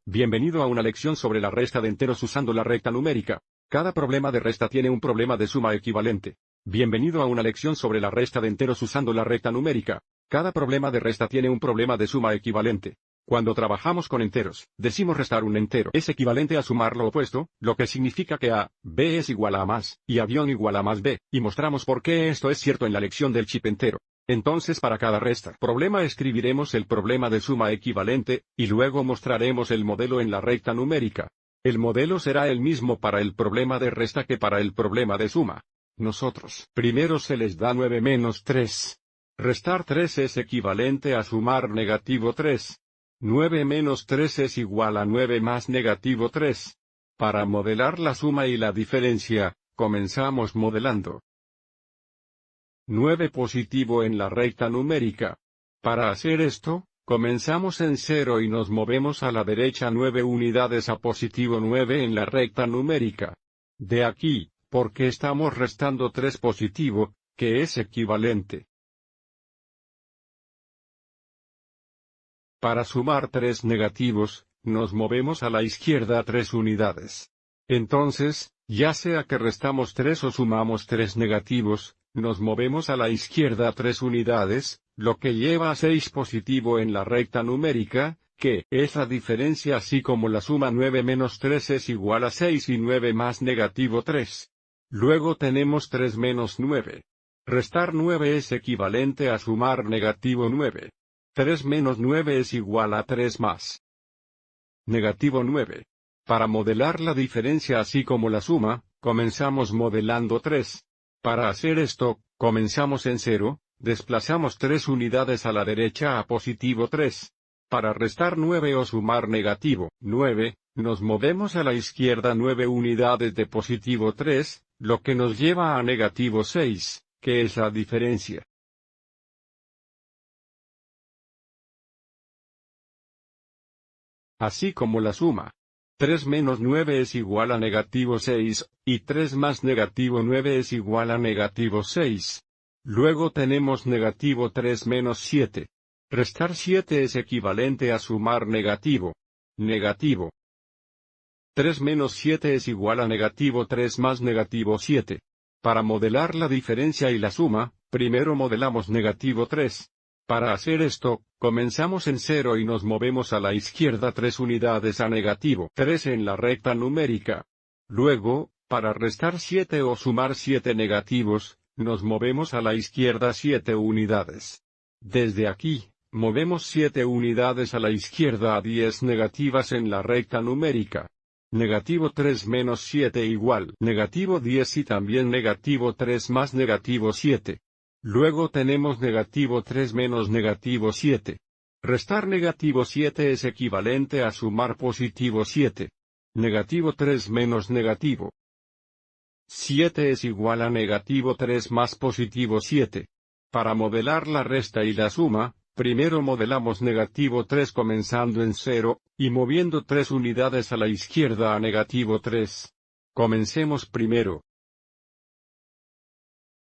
Bienvenido a una lección sobre la resta de enteros usando la recta numérica. Cada problema de resta tiene un problema de suma equivalente. Bienvenido a una lección sobre la resta de enteros usando la recta numérica. Cada problema de resta tiene un problema de suma equivalente. Cuando trabajamos con enteros, decimos restar un entero es equivalente a sumar lo opuesto, lo que significa que a, b es igual a más, y a _ igual a más b, y mostramos por qué esto es cierto en la lección del chip entero. Entonces para cada resta problema escribiremos el problema de suma equivalente, y luego mostraremos el modelo en la recta numérica. El modelo será el mismo para el problema de resta que para el problema de suma. Nosotros, primero se les da 9 menos 3. Restar 3 es equivalente a sumar negativo 3. 9 menos 3 es igual a 9 más negativo 3. Para modelar la suma y la diferencia, comenzamos modelando 9 positivo en la recta numérica. Para hacer esto, comenzamos en 0 y nos movemos a la derecha 9 unidades a positivo 9 en la recta numérica. De aquí, porque estamos restando 3 positivo, que es equivalente. Para sumar 3 negativos, nos movemos a la izquierda 3 unidades. Entonces, ya sea que restamos 3 o sumamos 3 negativos, nos movemos a la izquierda 3 unidades, lo que lleva a 6 positivo en la recta numérica, que es la diferencia así como la suma 9 menos 3 es igual a 6 y 9 más negativo 3. Luego tenemos 3 menos 9. Restar 9 es equivalente a sumar negativo 9. 3 menos 9 es igual a 3 más negativo 9. Para modelar la diferencia así como la suma, comenzamos modelando 3. Para hacer esto, comenzamos en 0, desplazamos 3 unidades a la derecha a positivo 3. Para restar 9 o sumar negativo 9, nos movemos a la izquierda 9 unidades de positivo 3, lo que nos lleva a negativo 6, que es la diferencia. Así como la suma. 3 menos 9 es igual a negativo 6, y 3 más negativo 9 es igual a negativo 6. Luego tenemos negativo 3 menos 7. Restar 7 es equivalente a sumar negativo. Negativo. 3 menos 7 es igual a negativo 3 más negativo 7. Para modelar la diferencia y la suma, primero modelamos negativo 3. Para hacer esto, comenzamos en 0 y nos movemos a la izquierda 3 unidades a negativo 3 en la recta numérica. Luego, para restar 7 o sumar 7 negativos, nos movemos a la izquierda 7 unidades. Desde aquí, movemos 7 unidades a la izquierda a 10 negativas en la recta numérica. Negativo 3 menos 7 igual negativo 10 y también negativo 3 más negativo 7. Luego tenemos negativo 3 menos negativo 7. Restar negativo 7 es equivalente a sumar positivo 7. Negativo 3 menos negativo 7 es igual a negativo 3 más positivo 7. Para modelar la resta y la suma, primero modelamos negativo 3 comenzando en 0, y moviendo 3 unidades a la izquierda a negativo 3. Comencemos primero.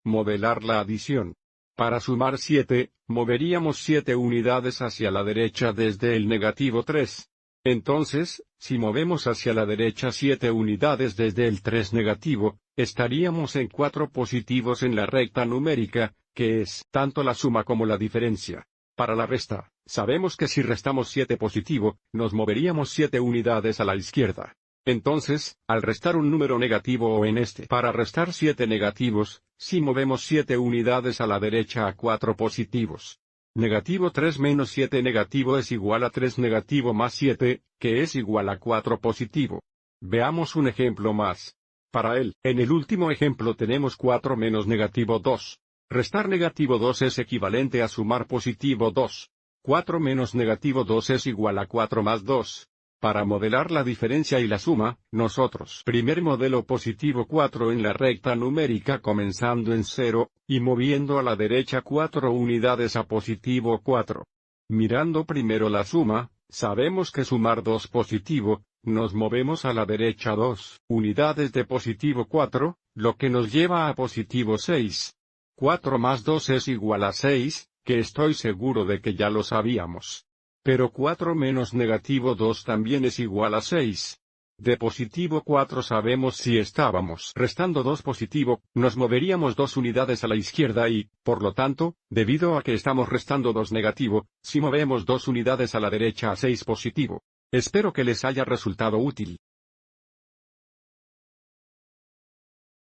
Modelar la adición. Para sumar 7, moveríamos 7 unidades hacia la derecha desde el negativo 3. Entonces, si movemos hacia la derecha 7 unidades desde el 3 negativo, estaríamos en 4 positivos en la recta numérica, que es tanto la suma como la diferencia. Para la resta, sabemos que si restamos 7 positivo, nos moveríamos 7 unidades a la izquierda. Entonces, al restar un número negativo o en para restar 7 negativos, si movemos 7 unidades a la derecha a 4 positivos. Negativo 3 menos 7 negativo es igual a 3 negativo más 7, que es igual a 4 positivo. Veamos un ejemplo más. Para en el último ejemplo tenemos 4 menos negativo 2. Restar negativo 2 es equivalente a sumar positivo 2. 4 menos negativo 2 es igual a 4 más 2. Para modelar la diferencia y la suma, nosotros primer modelo positivo 4 en la recta numérica comenzando en 0, y moviendo a la derecha 4 unidades a positivo 4. Mirando primero la suma, sabemos que sumar 2 positivo, nos movemos a la derecha 2 unidades de positivo 4, lo que nos lleva a positivo 6. 4 más 2 es igual a 6, que estoy seguro de que ya lo sabíamos. Pero 4 menos negativo 2 también es igual a 6. De positivo 4 sabemos si estábamos restando 2 positivo, nos moveríamos 2 unidades a la izquierda y, por lo tanto, debido a que estamos restando 2 negativo, si movemos 2 unidades a la derecha a 6 positivo. Espero que les haya resultado útil.